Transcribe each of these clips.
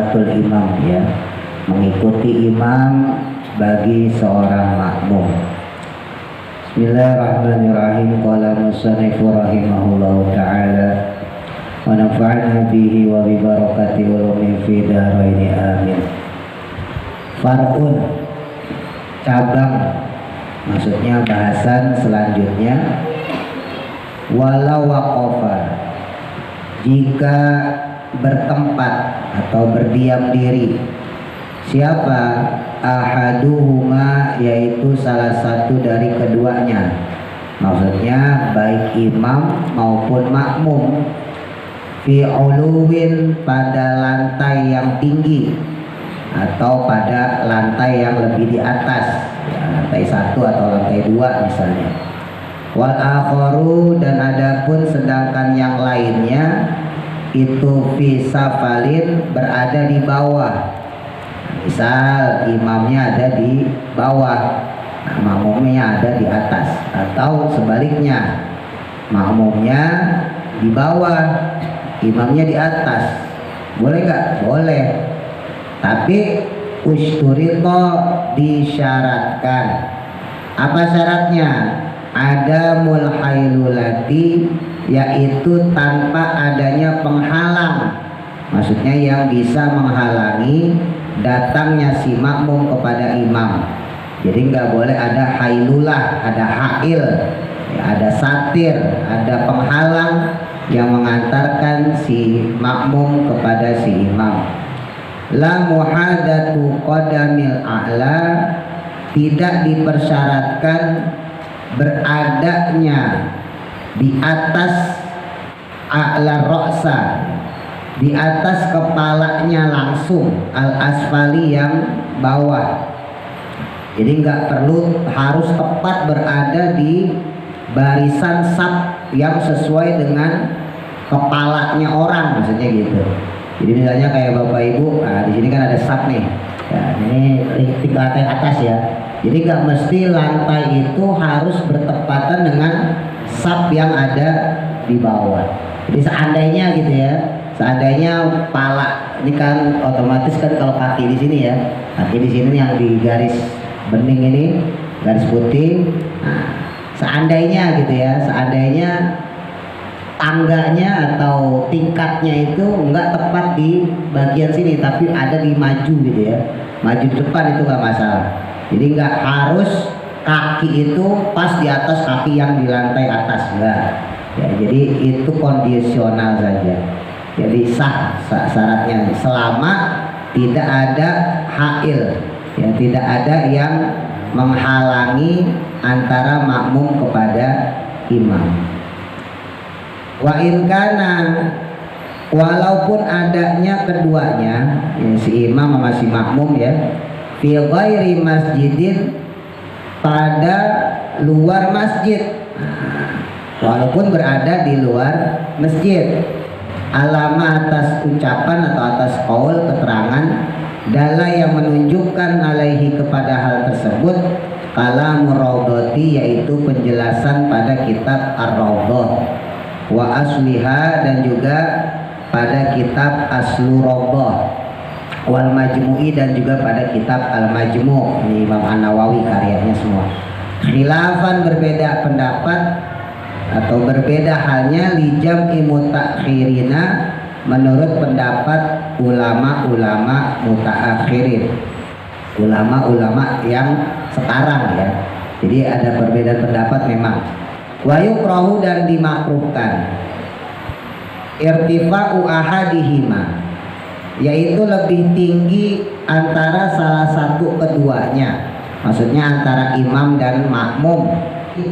ittibatul imam, ya, mengikuti imam bagi seorang makmum. Bismillahirrahmanirrahim. Qala musannifu rahimahullahu ta'ala wa nafa'na bihi wa bi barakati ulumi fi dharaini amin. Far'un, cabang, maksudnya bahasan selanjutnya. Walau waqafa, jika bertempat atau berdiam diri, siapa? Ahaduhuma, yaitu salah satu dari keduanya, maksudnya baik imam maupun makmum, fi uluwin, pada lantai yang tinggi atau pada lantai yang lebih di atas, ya, lantai 1 atau lantai 2 misalnya. Wal akharu, dan adapun sedangkan yang lainnya itu fi safalin, berada di bawah. Misal imamnya ada di bawah, nah, makmumnya ada di atas, atau sebaliknya, makmumnya di bawah, imamnya di atas. Boleh nggak? Boleh. Tapi usturito, disyaratkan. Apa syaratnya? Ada mulhailulati, yaitu tanpa adanya penghalang, maksudnya yang bisa menghalangi datangnya si makmum kepada imam. Jadi nggak boleh ada hailulah, ada hail, ya, ada satir, ada penghalang yang mengantarkan si makmum kepada si imam. La muhadatu qadamil a'la, tidak dipersyaratkan beradanya di atas a'la ra'sa, di atas kepalanya langsung, al asfali, yang bawah. Jadi nggak perlu harus tepat berada di barisan saf yang sesuai dengan kepalanya orang, maksudnya gitu. Jadi misalnya kayak bapak ibu, nah di sini kan ada saf nih, ya, ini lantai atas ya. Jadi nggak mesti lantai itu harus bertepatan dengan saf yang ada di bawah. Jadi seandainya gitu ya, seandainya pala ini kan otomatis kan kalau kaki di sini ya, kaki di sini yang di garis bening ini, garis putih. Nah, seandainya gitu ya, seandainya tangganya atau tingkatnya itu enggak tepat di bagian sini, tapi ada di maju gitu ya, maju di depan, itu enggak masalah. Jadi enggak harus kaki itu pas di atas kaki yang di lantai atas, enggak. Ya, jadi itu kondisional saja. Jadi sah syaratnya selama tidak ada hail, ya, tidak ada yang menghalangi antara makmum kepada imam. Wa in kana, walaupun adanya keduanya, ya, si imam sama si makmum ya, fi ghairi masjidin, pada luar masjid, walaupun berada di luar masjid, alama atas ucapan atau atas qaul, keterangan, dalla yang menunjukkan alaihi kepada hal tersebut, kalamur raudhati, yaitu penjelasan pada kitab ar-raudhah, wa asliha, dan juga pada kitab aslu raudhah, wal majmu'i, dan juga pada kitab al-majmu', ini Imam An-Nawawi karyanya semua. Khilafan, berbeda pendapat atau berbeda halnya, lijam'i mutakhirina, menurut pendapat ulama-ulama mutaakhirin, ulama-ulama yang sekarang ya. Jadi ada perbedaan pendapat memang. Wa yukrahu, dan dimakruhkan, irtifa'u ahadihima, yaitu lebih tinggi antara salah satu keduanya, maksudnya antara imam dan makmum,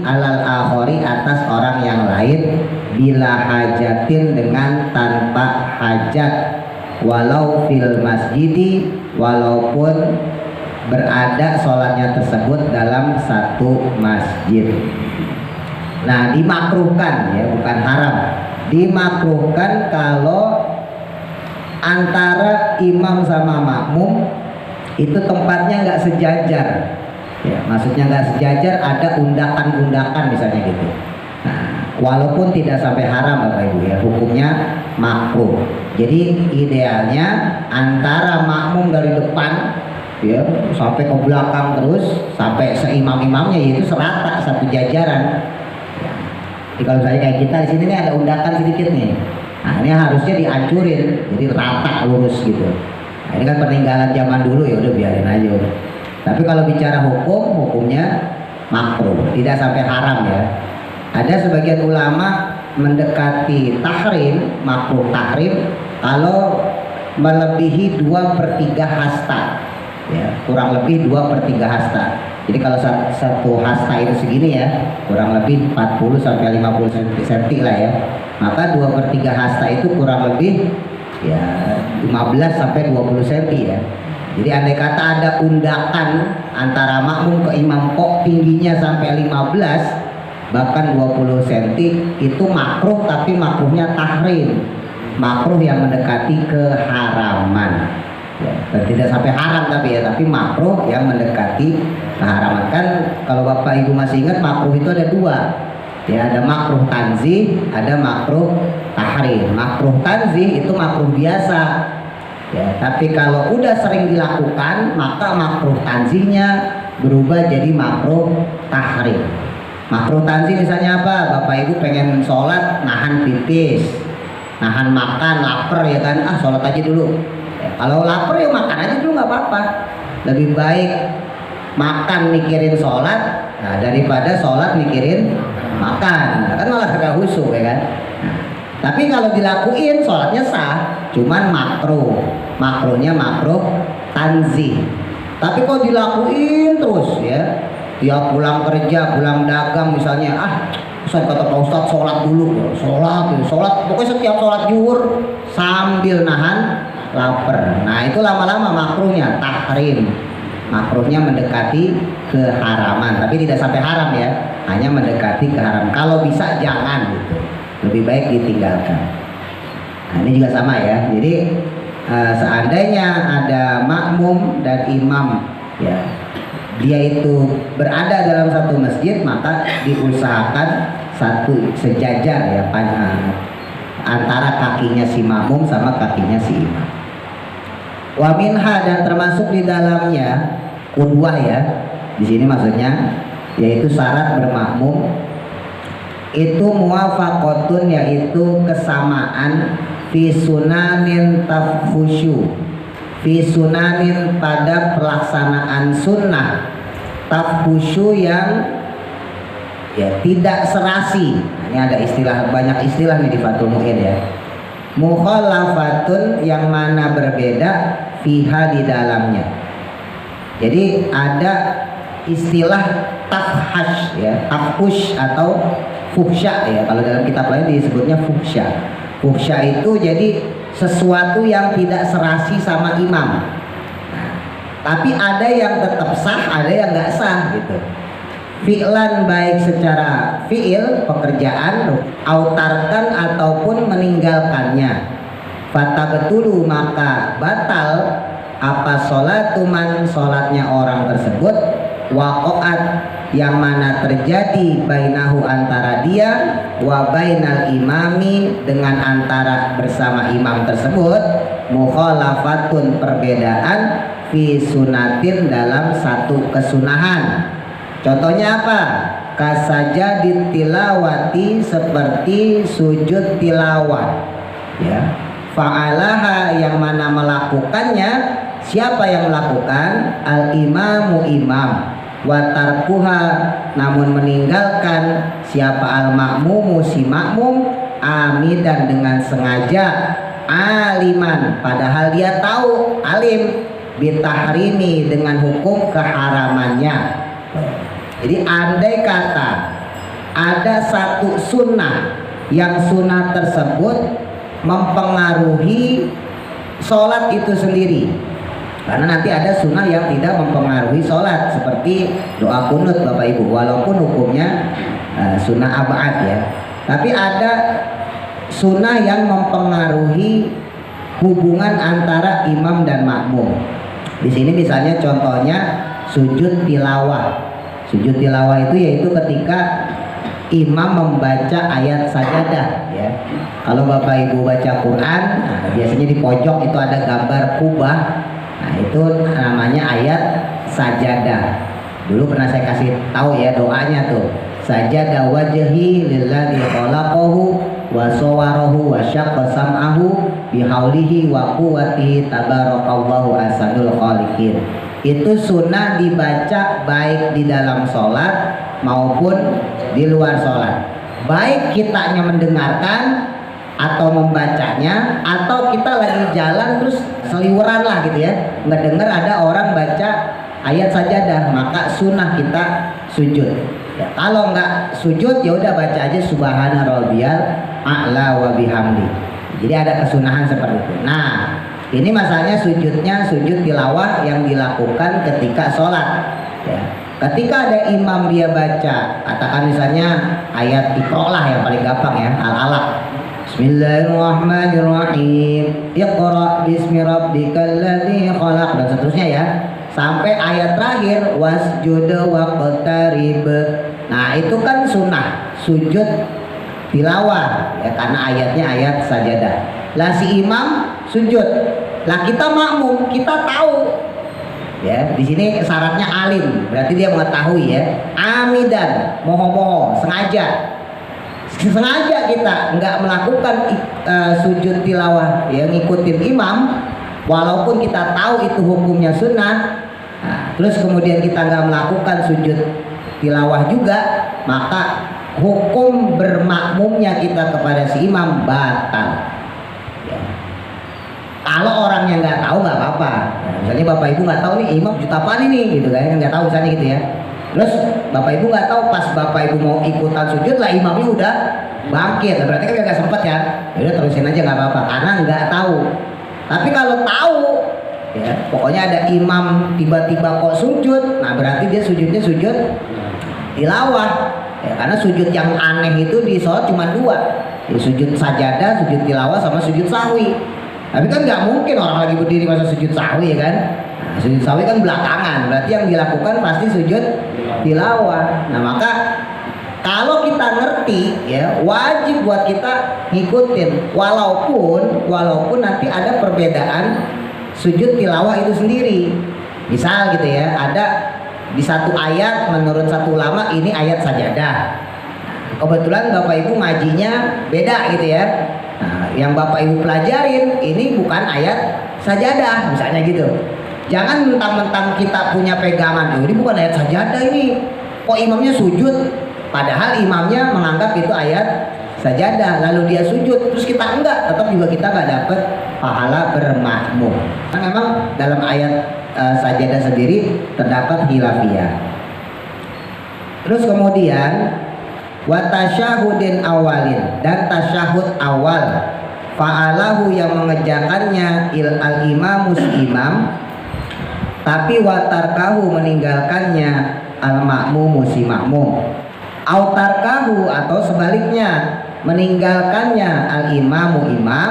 alal akhori, atas orang yang lain, bila hajatin, dengan tanpa hajat, walau fil masjidi, walaupun berada sholatnya tersebut dalam satu masjid. Nah, dimakruhkan ya, bukan haram, dimakruhkan kalau antara imam sama makmum itu tempatnya nggak sejajar, ya, maksudnya nggak sejajar, ada undakan-undakan misalnya gitu. Nah, walaupun tidak sampai haram Bapak Ibu ya, hukumnya makruh. Jadi idealnya antara makmum dari depan ya sampai ke belakang terus sampai seimam-imamnya, yaitu serata satu jajaran. Jadi kalau saya kayak kita di sini nih ada undakan sedikit nih, nah ini harusnya dihancurin jadi rata lurus gitu. Nah, ini kan peninggalan zaman dulu, ya udah biarin aja udah. Tapi kalau bicara hukumnya makruh, tidak sampai haram ya. Ada sebagian ulama mendekati tahrim, makruh tahrim kalau melebihi 2/3 hasta ya, kurang lebih 2/3 hasta. Jadi kalau satu hasta itu segini ya, kurang lebih 40 sampai 50 cm lah ya, maka 2/3 hasta itu kurang lebih ya 15 sampai 20 cm ya. Jadi andai kata ada undakan antara makmum ke imam kok tingginya sampai 15 bahkan 20 cm, itu makruh, tapi makruhnya tahrim, makruh yang mendekati keharaman ya, tidak sampai haram tapi ya, tapi makruh yang mendekati keharaman. Kan kalau Bapak Ibu masih ingat, makruh itu ada dua ya, ada makruh tanzih, ada makruh tahrim. Makruh tanzih itu makruh biasa ya, tapi kalau udah sering dilakukan maka makruh tanzihnya berubah jadi makruh tahrim. Makruh tanzih misalnya apa? Bapak Ibu pengen sholat nahan pipis, nahan makan, lapar ya kan, sholat aja dulu ya, kalau lapar ya makan aja dulu nggak apa-apa. Lebih baik makan mikirin sholat nah, daripada sholat mikirin makan, kan malah kagak khusyuk ya kan. Tapi kalau dilakuin sholatnya sah, cuman makruhnya makruh tanzih. Tapi kalau dilakuin terus ya, dia pulang kerja, pulang dagang misalnya, Ustaz kata Pak Ustaz sholat dulu, sholat, pokoknya setiap sholat zuhur sambil nahan lapar. Nah itu lama-lama makruhnya tahrim, makruhnya mendekati keharaman, tapi tidak sampai haram ya, hanya mendekati keharaman. Kalau bisa jangan gitu, lebih baik ditinggalkan. Nah ini juga sama ya, jadi seandainya ada makmum dan imam ya, dia itu berada dalam satu masjid, maka diusahakan satu sejajar ya, antara kakinya si makmum sama kakinya si imam. Wa minha, dan termasuk di dalamnya qudwah ya, di sini maksudnya yaitu syarat bermakmum itu muwafaqatun, yaitu kesamaan fi sunanin tafhusyu, fi sunanin pada pelaksanaan sunnah, tafhusyu yang ya tidak serasi. Nah, ini ada istilah, banyak istilah nih di Fathul Mu'in ya. Mukhalafatun, yang mana berbeda, fiha, di dalamnya. Jadi ada istilah tafhash ya, tafhush atau fuhsya ya, kalau dalam kitab lain disebutnya fuhsya. Fuhsya itu jadi sesuatu yang tidak serasi sama imam. Nah, tapi ada yang tetap sah, ada yang nggak sah gitu. Fi'lan, baik secara fi'il pekerjaan, autarkan ataupun meninggalkannya. Fatabtulu, maka batal apa sholatuman, sholatnya orang tersebut, waqa'at, yang mana terjadi bainahu, antara dia, wa bainal imami, dengan antara bersama imam tersebut, mukhalafatun, perbedaan, fi sunatin, dalam satu kesunahan. Contohnya apa? Kasajadit tilawati, seperti sujud tilawah ya. Fa'alaha, yang mana melakukannya, siapa yang melakukan? Al imamu, imam. Wa tarkuha, namun meninggalkan siapa? Al makmumu, si makmum. Amidan, dengan sengaja. Aliman, padahal dia tahu, alim. Bitahrimi, dengan hukum keharamannya. Jadi andai kata ada satu sunnah, yang sunnah tersebut mempengaruhi sholat itu sendiri, karena nanti ada sunnah yang tidak mempengaruhi sholat, seperti doa kunut Bapak Ibu, walaupun hukumnya sunnah abad ya, tapi ada sunnah yang mempengaruhi hubungan antara imam dan makmum. Di sini misalnya contohnya sujud tilawah. Sujud tilawah itu yaitu ketika imam membaca ayat sajadah ya. Kalau Bapak Ibu baca Quran, nah, biasanya di pojok itu ada gambar kubah. Nah, itu namanya ayat sajadah. Dulu pernah saya kasih tahu ya doanya tuh. Sajada wajhi lilladzi khalaqahu wa sawwarahu wa syaqqa sam'ahu bihaulihi wa quwwatihi tabarakallahu ahsanul khaliqin. Itu sunnah dibaca baik di dalam sholat maupun di luar sholat. Baik kitanya mendengarkan atau membacanya, atau kita lagi jalan terus seliweran lah gitu ya, ngedenger ada orang baca ayat sajadah, maka sunnah kita sujud ya. Kalau nggak sujud ya udah baca aja subhana rabbiyal a'la wa bihamdi. Jadi ada kesunahan seperti itu. Nah, ini masalahnya sujudnya sujud tilawah yang dilakukan ketika sholat ya. Ketika ada imam dia baca, katakan misalnya ayat Iqra lah yang paling gampang ya, Al-Alaq. Bismillahirrahmanirrahim. Iqra bismi rabbikal ladzi khalaq, dan seterusnya ya. Sampai ayat terakhir wasjud waqtarib. Nah, itu kan sunnah sujud tilawah ya, karena ayatnya ayat sajadah. Lah si imam sujud. Lah kita makmum, kita tahu ya, di sini syaratnya alim, berarti dia mengetahui ya. Amidan, moho-moho, sengaja kita nggak melakukan sujud tilawah ya, ngikutin imam, walaupun kita tahu itu hukumnya sunnah. Nah, terus kemudian kita nggak melakukan sujud tilawah juga, maka hukum bermakmumnya kita kepada si imam batal ya. Kalau orangnya nggak tahu nggak apa-apa. Nah, misalnya Bapak Ibu nggak tahu nih imam sujud apaan ini gitu kan, nggak tahu misalnya gitu ya. Terus Bapak Ibu nggak tahu, pas Bapak Ibu mau ikutan sujud lah imamnya udah bangkit, berarti kan nggak sempet ya. Udah terusin aja nggak apa-apa karena nggak tahu. Tapi kalau tahu ya, pokoknya ada imam tiba-tiba kok sujud, nah berarti dia sujudnya sujud tilawah ya, karena sujud yang aneh itu di sholat cuma dua ya, sujud sajadah, sujud tilawah, sama sujud sahwi. Tapi kan nggak mungkin orang lagi berdiri masa sujud sahwi ya kan. Nah, sujud sahwi kan belakangan, berarti yang dilakukan pasti sujud tilawah. Nah, maka kalau kita ngerti ya, wajib buat kita ngikutin, walaupun nanti ada perbedaan sujud tilawah itu sendiri. Misal gitu ya, ada di satu ayat menurut satu ulama ini ayat sajadah. Kebetulan Bapak Ibu ngajinya beda gitu ya. Nah, yang Bapak Ibu pelajarin ini bukan ayat sajadah misalnya gitu. Jangan mentang-mentang kita punya pegangan, ini bukan ayat sajadah ini. Kok imamnya sujud? Padahal imamnya menganggap itu ayat sajadah, lalu dia sujud, terus kita enggak, tetap juga kita nggak dapat pahala bermakmum. Kan memang dalam ayat sajadah sendiri terdapat khilafiyah. Terus kemudian wa tasyahudin awalin, dan tasyahud awal fa'alahu yang mengerjakannya al imamus imam, tapi watarkahu meninggalkannya al makmumu si makmum. Autarkahu atau sebaliknya, meninggalkannya al imamu imam,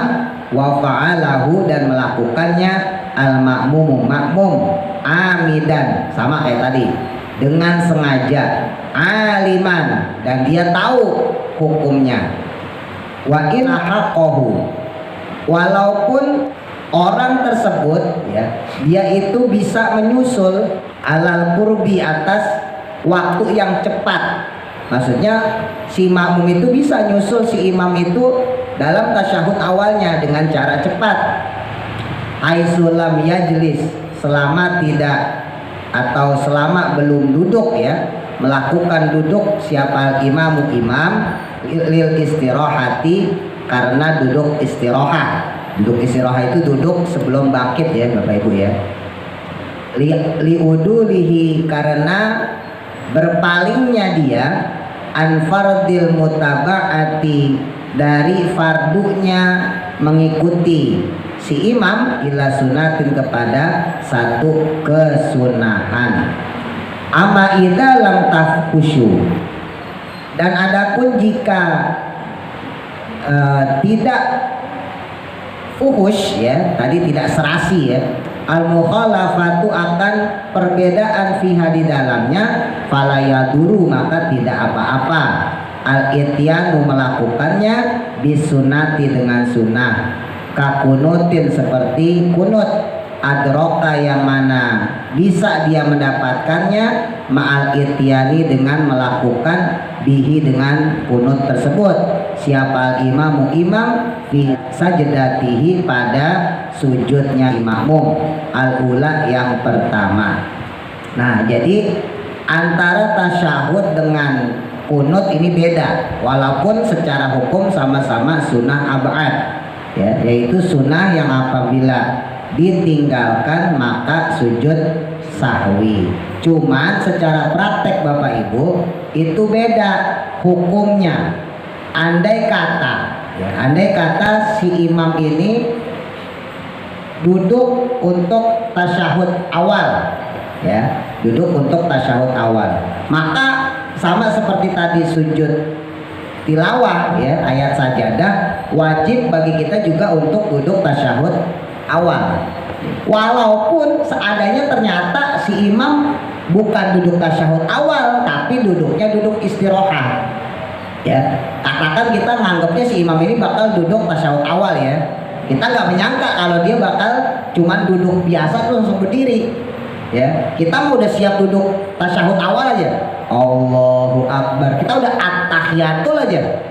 wa fa'alahu dan melakukannya al makmumu makmum, amidan sama kayak tadi, dengan sengaja, aliman dan dia tahu hukumnya, wa in haqqahu, walaupun orang tersebut ya, dia itu bisa menyusul alal qurbi atas waktu yang cepat. Maksudnya si makmum itu bisa nyusul si imam itu dalam tasyahud awalnya dengan cara cepat. Aisulam yajlis, selama tidak atau selama belum duduk ya, melakukan duduk siapa imamu imam lil istirahati, karena duduk istirahat. Duduk istirahat itu duduk sebelum bangkit ya Bapak Ibu ya. Liudulihi, karena berpalingnya dia an fardil mutaba'ati, dari fardunya mengikuti si imam ila sunatin, kepada satu kesunahan. Ama idza lam tafkushu, dan adapun jika tidak fuhush ya, tadi tidak serasi ya, al mukhalafatu akan perbedaan fiha di dalamnya, fala yaduru, maka tidak apa-apa. al-ityanu melakukannya bisunati dengan sunnah, kakunutin seperti kunut, adroka yang mana bisa dia mendapatkannya ma'al ityani dengan melakukan bihi dengan kunut tersebut. Siapa imamu imam fi sajdatihi pada sujudnya makmum al-ula yang pertama. Nah, jadi antara tasyahud dengan kunut ini beda, walaupun secara hukum sama-sama sunnah ab'ad, ya, yaitu sunnah yang apabila ditinggalkan maka sujud sahwi. Cuman secara praktek Bapak Ibu itu beda hukumnya. Andai kata si imam ini duduk untuk tasyahud awal, ya, duduk untuk tasyahud awal, maka sama seperti tadi sujud tilawah, ya, ayat sajadah, wajib bagi kita juga untuk duduk tasyahud awal. Walaupun seandainya ternyata si imam bukan duduk tasyahud awal, tapi duduknya duduk istirahat, ya, katakan kita nganggapnya si imam ini bakal duduk tasyahud awal, ya, kita nggak menyangka kalau dia bakal cuman duduk biasa terus langsung berdiri, ya, kita mau udah siap duduk tasyahud awal aja, Allahu Akbar, kita udah at-tahiyatul aja,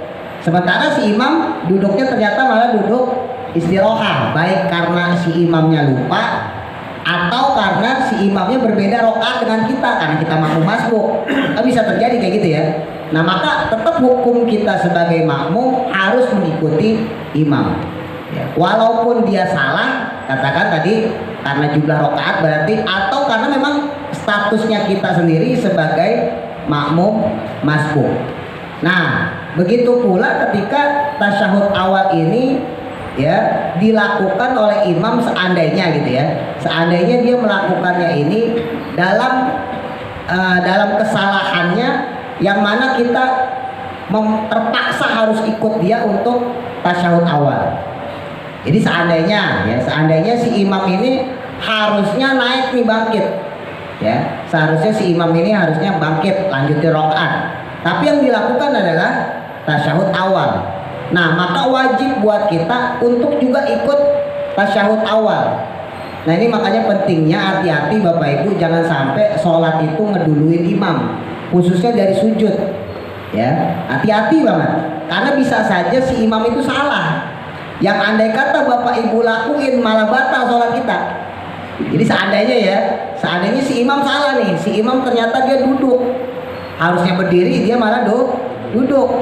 sementara si imam duduknya ternyata malah duduk istirahat, baik karena si imamnya lupa atau karena si imamnya berbeda rokaat dengan kita karena kita makmum masbuk. Kan bisa terjadi kayak gitu, ya. Nah, maka tetap hukum kita sebagai makmum harus mengikuti imam, ya. Walaupun dia salah, katakan tadi karena jumlah rokaat berarti, atau karena memang statusnya kita sendiri sebagai makmum masbuk. Nah, begitu pula ketika tasyahud awal ini, ya, dilakukan oleh imam seandainya gitu, ya, seandainya dia melakukannya ini dalam kesalahannya yang mana kita terpaksa harus ikut dia untuk tasyahud awal. Jadi seandainya si imam ini harusnya naik nih, bangkit, ya, seharusnya si imam ini harusnya bangkit lanjutin rakaat, tapi yang dilakukan adalah tasyahud awal. Nah, maka wajib buat kita untuk juga ikut tasyahud awal. Nah, ini makanya pentingnya hati-hati Bapak Ibu, jangan sampai sholat itu ngeduluin imam, khususnya dari sujud, ya, hati-hati banget, karena bisa saja si imam itu salah, yang andai kata Bapak Ibu lakuin malah batal sholat kita. Jadi seandainya si imam salah nih, si imam ternyata dia duduk, harusnya berdiri, dia malah duduk.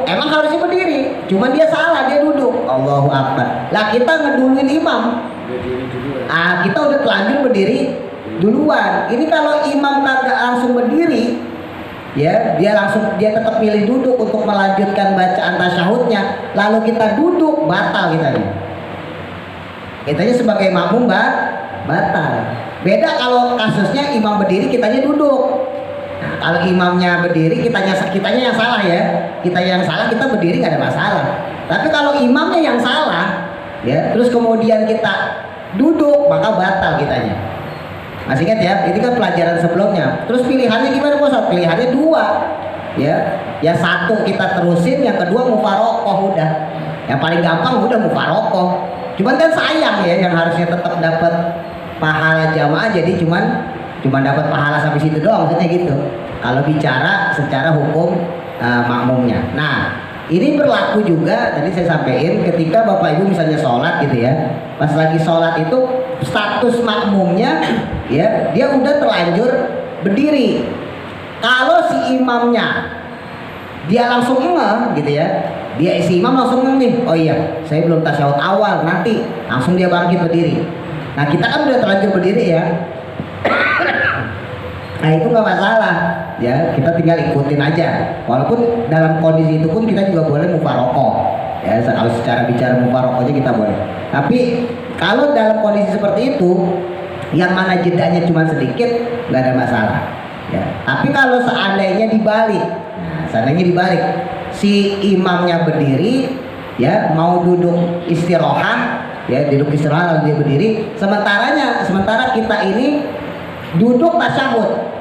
Emang harusnya berdiri, cuman dia salah, dia duduk. Allahu Akbar. Lah kita ngeduluin imam. Kita udah telanjur berdiri duluan. Ini kalau imam kagak langsung berdiri, ya, dia tetap pilih duduk untuk melanjutkan bacaan tasyahudnya, lalu kita duduk, batal kitanya sebagai makmum batal. Beda kalau kasusnya imam berdiri, kitanya duduk. Nah, kalau imamnya berdiri, kitanya yang salah, ya, kita berdiri nggak ada masalah. Tapi kalau imamnya yang salah, ya, terus kemudian kita duduk, maka batal kitanya. Masih ingat, ya, ini kan pelajaran sebelumnya. Terus pilihannya gimana, Bos? Pilihannya dua, ya, satu kita terusin, yang kedua mufarokoh udah. Yang paling gampang udah mufarokoh. Cuman kan sayang, ya, yang harusnya tetap dapat pahala jamaah jadi cuman dapat pahala sampai situ doang, maksudnya gitu. Kalau bicara secara hukum makmumnya. Nah, ini berlaku juga tadi saya sampaikan ketika Bapak Ibu misalnya sholat gitu, ya. Pas lagi sholat itu status makmumnya, ya, dia udah terlanjur berdiri. Kalau si imamnya dia langsung ngeh gitu, ya. Si imam langsung ngeh nih, oh iya, saya belum tasyahud awal, nanti langsung dia bangkit berdiri. Nah, kita kan udah terlanjur berdiri, ya. Nah, itu nggak masalah, ya, kita tinggal ikutin aja. Walaupun dalam kondisi itu pun kita juga boleh mufarokoh, ya, kalau secara bicara mufarokohnya kita boleh. Tapi kalau dalam kondisi seperti itu, yang mana jedanya cuma sedikit, nggak ada masalah, ya. Tapi kalau seandainya dibalik, si imamnya berdiri, ya, mau duduk istirahat, ya, duduk istirahat lalu dia berdiri, sementara kita ini duduk tasyahud.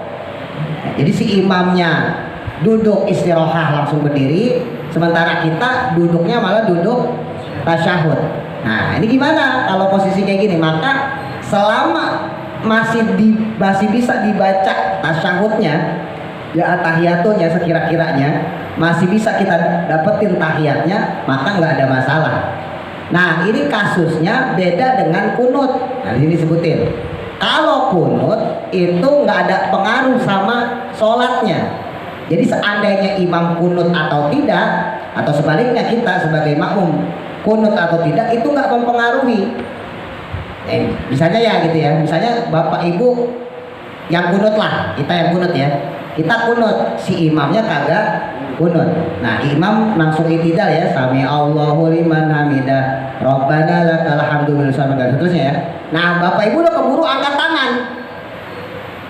Jadi si imamnya duduk istirahat langsung berdiri, sementara kita duduknya malah duduk tasyahud. Nah ini gimana kalau posisi kayak gini? Maka selama masih bisa dibaca tasyahudnya, ya tahiyatnya sekira-kiranya masih bisa kita dapetin tahiyatnya, maka nggak ada masalah. Nah ini kasusnya beda dengan kunut. Nah ini disebutin kalau kunut itu nggak ada pengaruh sama sholatnya. Jadi seandainya imam kunut atau tidak, atau sebaliknya kita sebagai makmum kunut atau tidak, itu nggak mempengaruhi. Misalnya ya gitu ya, misalnya bapak ibu yang kunut lah, kita yang kunut ya, kita kunut, si imamnya kagak kunut. Nah imam langsung itidal ya, sami Allahu liman hamidah, Rabbana lakal hamdu dan seterusnya ya. Nah bapak ibu udah keburu angkat tangan,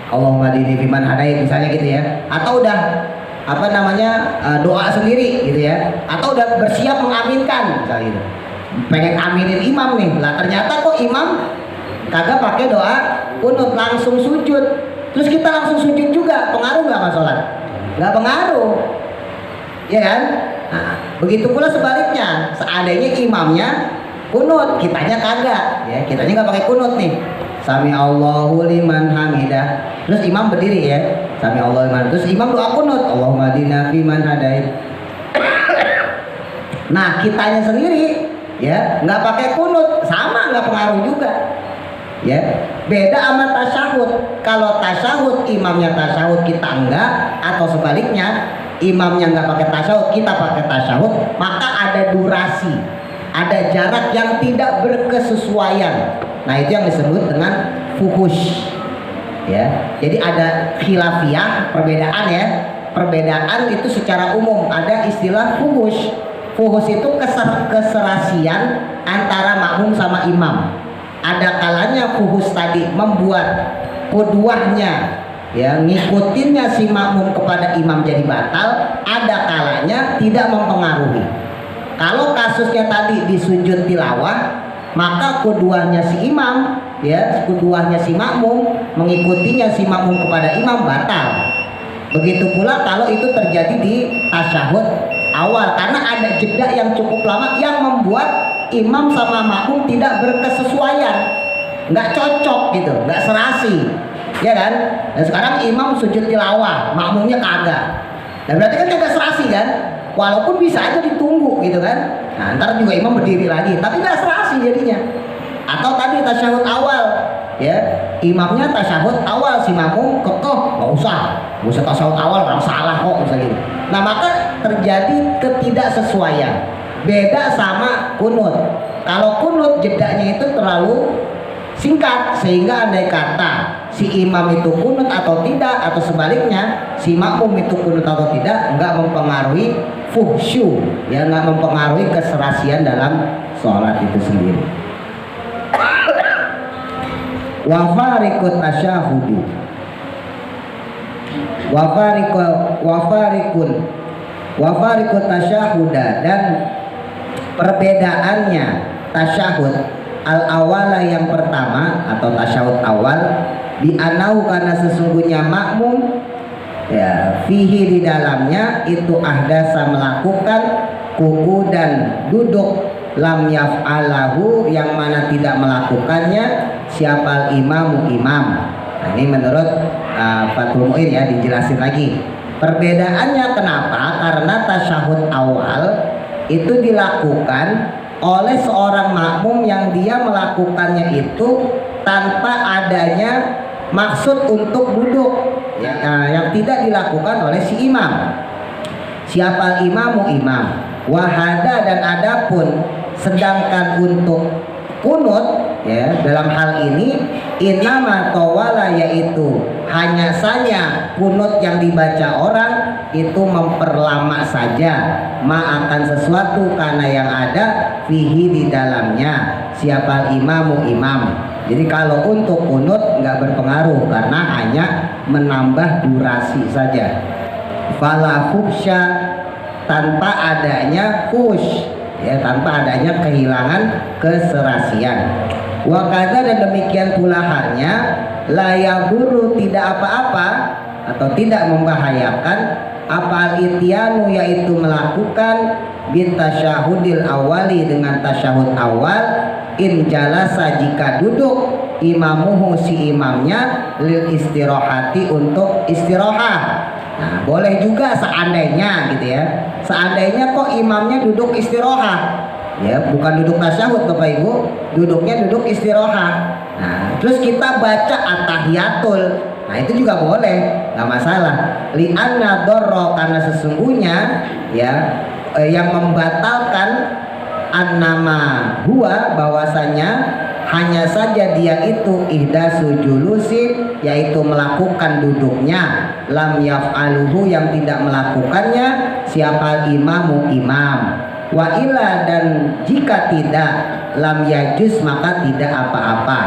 Allahumma hadini fiman hadait misalnya gitu ya, atau udah doa sendiri gitu ya, atau udah bersiap mengaminkan misalnya gitu, pengen aminin imam nih, lah ternyata kok imam kagak pakai doa kunut, langsung sujud, terus kita langsung sujud juga, pengaruh nggak sama sholat? Nggak pengaruh, ya kan? Nah, begitu pula sebaliknya, seandainya imamnya kunut, kitanya kagak, ya kitanya nggak pakai kunut nih, sami Allahu liman hamidah, terus imam berdiri ya, sami Allahu liman, terus imam doa kunut, Allahumma hadina fiman hadait. Nah kitanya sendiri ya nggak pakai kunut, sama nggak pengaruh juga ya. Beda sama tasyahud. Kalau tasyahud imamnya tasyahud kita enggak, atau sebaliknya imamnya nggak pakai tasyahud kita pakai tasyahud, maka ada durasi, ada jarak yang tidak berkesesuaian. Nah itu yang disebut dengan fuhush ya. Jadi ada khilafiyah, perbedaan ya, perbedaan itu secara umum ada istilah fuhush. Fuhush itu keserasian antara makmum sama imam. Ada kalanya fuhush tadi membuat keduanya ya ngikutinnya si makmum kepada imam jadi batal, ada kalanya tidak mempengaruhi. Kalau kasusnya tadi di sujud tilawah, maka keduanya si imam ya, keduanya si makmum mengikutinya si makmum kepada imam batal. Begitu pula kalau itu terjadi di tasyahud awal, karena ada jeda yang cukup lama yang membuat imam sama makmum tidak berkesesuaian, nggak cocok gitu, nggak serasi, ya kan? Dan sekarang imam sujud tilawah, makmumnya kagak. Dan berarti kan kagak serasi kan? Walaupun bisa aja ditunggu gitu kan. Nah, ntar juga imam berdiri lagi, tapi nggak serasi jadinya. Atau tadi tasyahud awal, ya imamnya tasyahud awal, si makmum kekeh nggak usah tasyahud awal, orang salah kok misalnya gitu. Nah maka terjadi ketidaksesuaian. Beda sama kunut. Kalau kunut jedanya itu terlalu singkat, sehingga andai kata si imam itu kunut atau tidak, atau sebaliknya si makmum itu kunut atau tidak, nggak mempengaruhi fuhsyu, ya nggak mempengaruhi keserasian dalam sholat itu sendiri. Wafarikut tasyahudi, wafarikut tasyahuda, dan perbedaannya tasyahud al awala yang pertama atau tasyahud awal, di anau karena sesungguhnya makmum ya fihi di dalamnya itu ahdasa melakukan kuku dan duduk, lam yaf'alahu yang mana tidak melakukannya siapal imamu imam. Nah, ini menurut Fathul Mu'in ya, dijelasin lagi perbedaannya. Kenapa? Karena tasyahud awal itu dilakukan oleh seorang makmum yang dia melakukannya itu tanpa adanya maksud untuk duduk ya, yang tidak dilakukan oleh si imam. Siapa imamu imam, wahada, dan adapun sedangkan untuk kunut ya dalam hal ini innama tawala, yaitu hanya saja kunut yang dibaca orang itu memperlama saja, ma akan sesuatu karena yang ada fihi di dalamnya siapa imamu imam. Jadi kalau untuk kunut nggak berpengaruh karena hanya menambah durasi saja. Fala fuhsya, tanpa adanya fuhsh ya, tanpa adanya kehilangan keserasian. Wakada, dan demikian pula halnya la yadurru, tidak apa-apa atau tidak membahayakan apa al-ityanu yaitu melakukan bitasyahudil awali dengan tasyahud awal, in jalasa jika duduk, imamuhu si imamnya, lil istirahati untuk istirahat. Nah, boleh juga seandainya gitu ya. Seandainya kok imamnya duduk istirahat. Ya, bukan duduk tasyahud Bapak Ibu, duduknya duduk istirahat. Nah, terus kita baca at-tahiyatul. Nah, itu juga boleh, nggak masalah. Li'anna dorro, karena sesungguhnya ya yang membatalkan annama huwa, bahwasanya hanya saja dia itu ihdasu julusin, yaitu melakukan duduknya, lam yaf'aluhu, yang tidak melakukannya siapa imamu imam, wa ila, dan jika tidak, lam yajus, maka tidak apa-apa,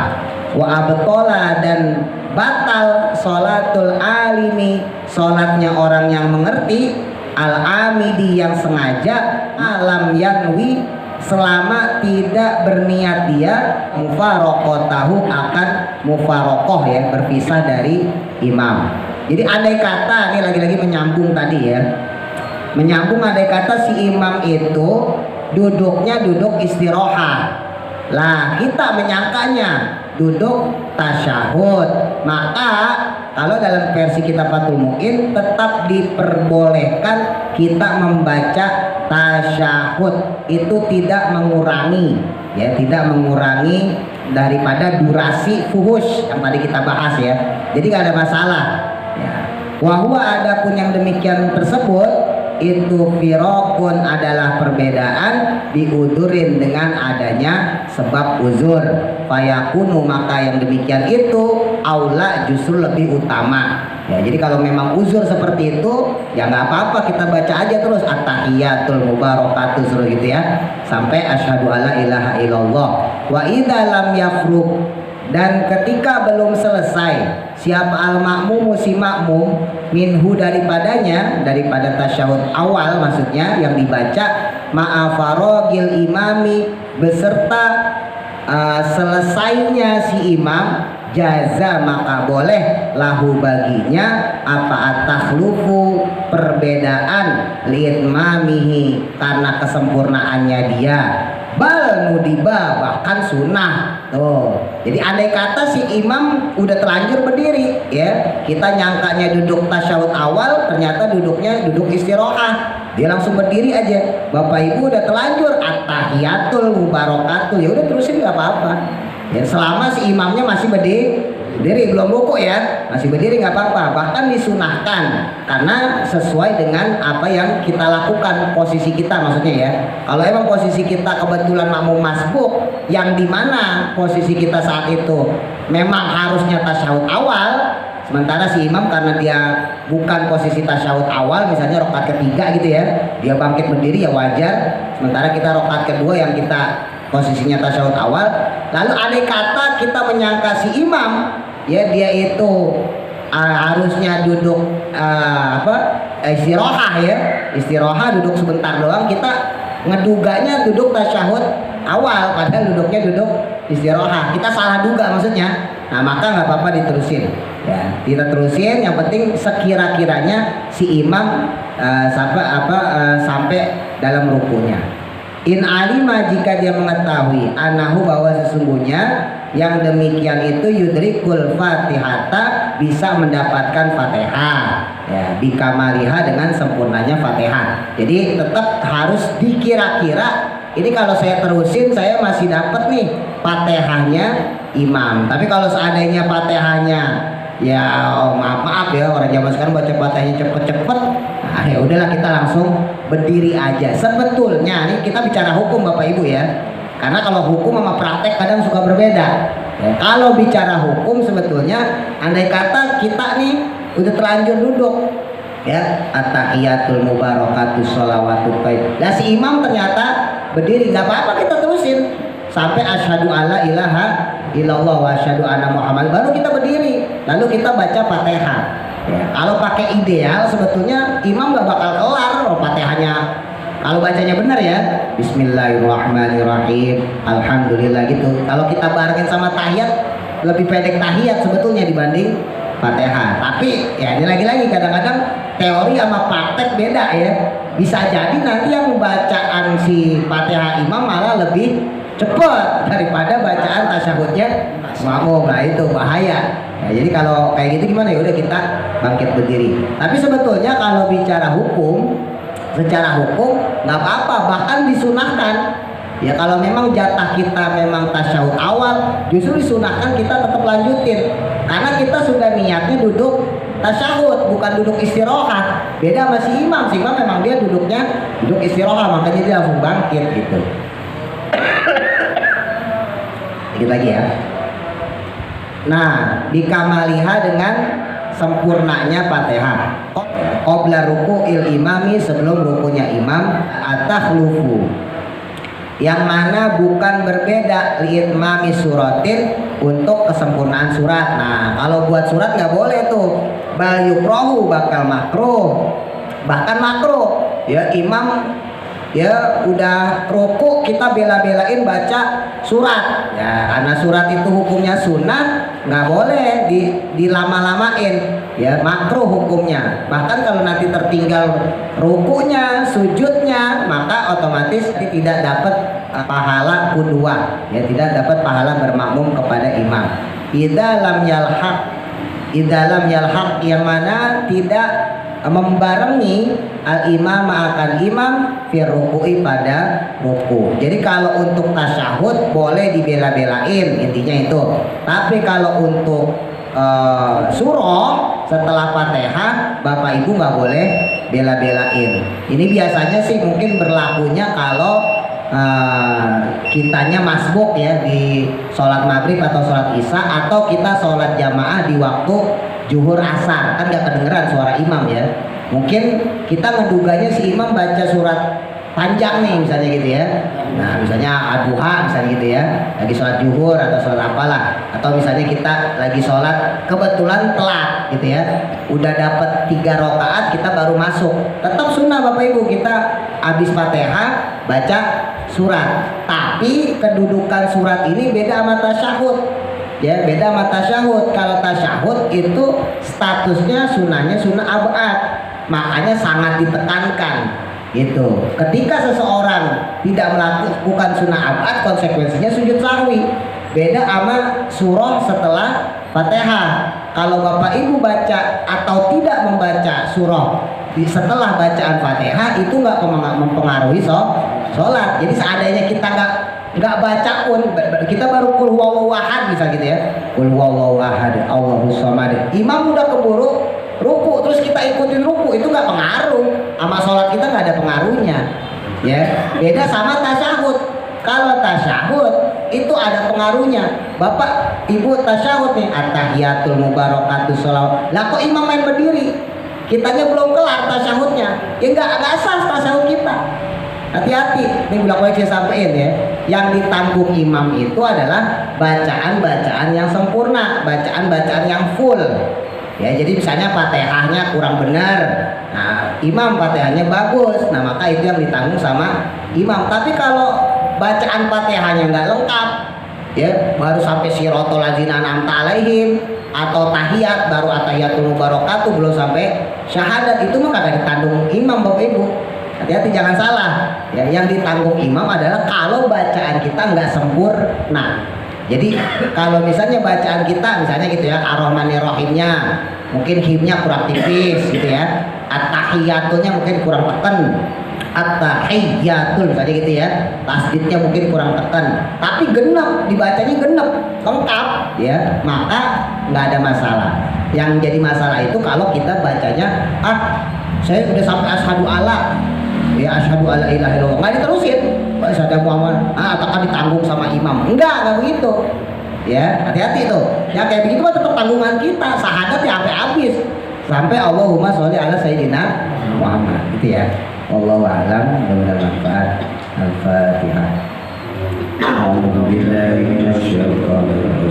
wa abtola, dan batal sholatul alimi, sholatnya orang yang mengerti, al amidi, yang sengaja, alam yanwi, selama tidak berniat dia mufaroqotahu, akan mufaroqoh ya, berpisah dari imam. Jadi andai kata, ini lagi-lagi menyambung tadi ya, menyambung, andai kata si imam itu duduknya duduk istirahat, lah kita menyangkanya duduk tasyahud, maka kalau dalam versi kitab Fathul Mu'in tetap diperbolehkan kita membaca tasyahud, itu tidak mengurangi ya, tidak mengurangi daripada durasi fuhush yang tadi kita bahas ya, jadi gak ada masalah ya. Wahwa, adapun yang demikian tersebut itu firaqun, adalah perbedaan, diudurin, dengan adanya sebab uzur, fayakunu, maka yang demikian itu aula, justru lebih utama ya. Jadi kalau memang uzur seperti itu ya nggak apa-apa, kita baca aja terus at-tahiyatul mubarakatuh suruh gitu ya, sampai asyhadu alla ilaha illallah. Wa idza lam yafruq, dan ketika belum selesai siapa al-ma'mum, si makmum, minhu, daripadanya, daripada tasyahud awal maksudnya yang dibaca, ma'afarogil imami, beserta selesainya si imam, jaza, maka boleh, lahu, baginya, apa at-takhlufu, perbedaan, li'itmamihi, karena kesempurnaannya dia, bal nudiba, bahkan sunnah tuh. Jadi andai kata si imam udah terlanjur berdiri ya, kita nyangkanya duduk tasyahud awal, ternyata duduknya duduk istirahat, dia langsung berdiri aja, Bapak Ibu udah terlanjur at-tahiyatul mubarakatuh, ya udah terusin nggak apa-apa ya, selama si imamnya masih berdiri belum ruku ya, masih berdiri nggak apa-apa, bahkan disunahkan karena sesuai dengan apa yang kita lakukan, posisi kita maksudnya ya. Kalau emang posisi kita kebetulan makmum masbuk, yang dimana posisi kita saat itu memang harusnya tasyahud awal, sementara si imam karena dia bukan posisi tasyahud awal, misalnya rakaat ketiga gitu ya, dia bangkit berdiri ya wajar, sementara kita rakaat kedua yang kita posisinya tasyahud awal, lalu andai kata kita menyangka si imam ya dia itu harusnya duduk istirahat ya, istirahat duduk sebentar doang, kita ngeduganya duduk tasyahud awal padahal duduknya duduk istirahat, kita salah duga maksudnya. Nah maka nggak apa-apa diterusin ya, kita terusin, yang penting sekira-kiranya si imam sampai dalam rukunya. In alima, jika dia mengetahui, anahu, bahwa sesungguhnya yang demikian itu yudrikul fatihata, bisa mendapatkan fatihah ya, bikamaliha, dengan sempurnanya fatihah. Jadi tetap harus dikira-kira, ini kalau saya terusin saya masih dapat nih fatihahnya imam, tapi kalau seandainya fatihahnya ya maaf ya, orang zaman sekarang baca fatihahnya cepet-cepet, nah ya udahlah kita langsung berdiri aja. Sebetulnya nih kita bicara hukum Bapak Ibu ya, karena kalau hukum sama praktek kadang suka berbeda ya. Kalau bicara hukum sebetulnya andai kata kita nih udah terlanjur duduk ya, at-tahiyatul mubarakatuh sholawatut thayyibah, nah si imam ternyata berdiri, nggak apa-apa kita terusin sampai asyhadu alla ilaha illallah wa asyhadu anna muhammad, baru kita berdiri lalu kita baca fatihah ya. Kalau pakai ideal sebetulnya imam gak bakal kelar loh fatihahnya, kalau bacanya benar ya, bismillahirrahmanirrahim, alhamdulillah gitu. Kalau kita barengin sama tahiyat, lebih pendek tahiyat sebetulnya dibanding fatihah. Tapi ya ini lagi-lagi kadang-kadang teori sama praktek beda ya. Bisa jadi nanti yang bacaan si Fatihah imam malah lebih cepat daripada bacaan tasyahudnya makmum. Nah itu bahaya. Nah, jadi kalau kayak gitu gimana, ya udah kita bangkit berdiri. Tapi sebetulnya kalau bicara hukum, secara hukum nggak apa-apa, bahkan disunahkan. Ya kalau memang jatah kita memang tasyahud awal, justru disunahkan kita tetap lanjutin. Karena kita sudah niatnya duduk tasyahud, bukan duduk istirahat. Beda sama si imam. Si imam memang dia duduknya duduk istirahat, makanya dia langsung bangkit gitu. Dikit lagi ya. Nah, dikamaliha dengan sempurnanya Fatihah. Qabla ruku'il imami, sebelum rukunya imam, atakhlufu, yang mana bukan berbeda li'itmami suratin, untuk kesempurnaan surat. Nah, kalau buat surat nggak boleh tuh. Bal yukrahu, bakal makruh, bahkan makruh. Ya imam ya udah ruku kita bela-belain baca surat ya, karena surat itu hukumnya sunnah, nggak boleh dilama-lamain ya, makruh hukumnya. Bahkan kalau nanti tertinggal rukunya, sujudnya, maka otomatis tidak dapat pahala kedua ya, tidak dapat pahala bermakmum kepada imam. Idza lam yalhaq, yang mana tidak membarengi al-imam akan imam fi ruku'i, pada ruku. Jadi kalau untuk tasyahud boleh dibela-belain, intinya itu. Tapi kalau untuk surah setelah Fatihah, Bapak Ibu nggak boleh bela-belain. Ini biasanya sih mungkin berlakunya kalau kitanya masbuk ya di sholat maghrib atau sholat isya, atau kita sholat jamaah di waktu zuhur asar, kan gak kedengeran suara imam ya. Mungkin kita ngeduganya si imam baca surat panjang nih misalnya gitu ya. Nah misalnya aduha misalnya gitu ya, lagi sholat zuhur atau sholat apalah, atau misalnya kita lagi sholat kebetulan telat gitu ya, udah dapat 3 rakaat kita baru masuk. Tetap sunnah Bapak Ibu, kita habis Fatihah baca surat, tapi kedudukan surat ini beda sama tasyahud ya, beda sama tasyahud. Kalau tasyahud itu statusnya sunnahnya sunnah abad, makanya sangat ditekankan gitu. Ketika seseorang tidak melakukan sunnah abad, konsekuensinya sujud sahwi. Beda sama surah setelah Fatihah. Kalau Bapak Ibu baca atau tidak membaca surah setelah bacaan Fatihah, itu nggak mempengaruhi sholat. Jadi seandainya kita nggak baca pun, kita baru qul huwallahu ahad misal gitu ya, qul huwallahu ahad Allahus samad, imam udah keburu ruku terus kita ikutin ruku, itu nggak pengaruh sama sholat kita, nggak ada pengaruhnya ya. Beda sama tasyahud. Kalau tasyahud itu ada pengaruhnya. Bapak Ibu tasyahud nih, at-tahiyatul mubarakatus sholawat, lah kok imam main berdiri, kitanya belum kelar tasyahudnya, ya nggak sah tasyahud kita. Hati-hati, ini bolak-balik saya sampaikan ya. Yang ditanggung imam itu adalah bacaan-bacaan yang sempurna, bacaan-bacaan yang full. Ya, jadi misalnya Fatihahnya kurang benar, nah imam Fatihahnya bagus, nah maka itu yang ditanggung sama imam. Tapi kalau bacaan Fatihahnya nggak lengkap, ya baru sampai siratal ladzina an'amta alaihim atau tahiyat, baru atahiyatul mubarakatuh, belum sampai syahadat, itu mah kagak ditanggung imam Bapak Ibu. Hati-hati, jangan salah ya, yang ditanggung imam adalah kalau bacaan kita nggak sempurna. Jadi kalau misalnya bacaan kita misalnya gitu ya, ar-rahmanir-rahimnya mungkin himnya kurang tipis gitu ya, at-tahiyatulnya mungkin kurang tekan, at-tahiyatul misalnya gitu ya, tasdidnya mungkin kurang tekan, tapi genep, dibacanya genep, lengkap ya, maka nggak ada masalah. Yang jadi masalah itu kalau kita bacanya saya udah sampai asyhadu alla ya, asyhadu alla ilaha illallah, nggak diterusin, asyhadu Muhammad, apakah ditanggung sama imam? Enggak begitu ya. Hati-hati tuh ya, kayak begitu mah tetap tanggungan kita, syahadat ya sampai habis, sampai Allahumma sholli ala sayyidina Muhammad gitu ya. Wallahu a'lam, mudah-mudahan manfaat. Al-Fatihah. A'udzu billahi minasyaitonir rajim.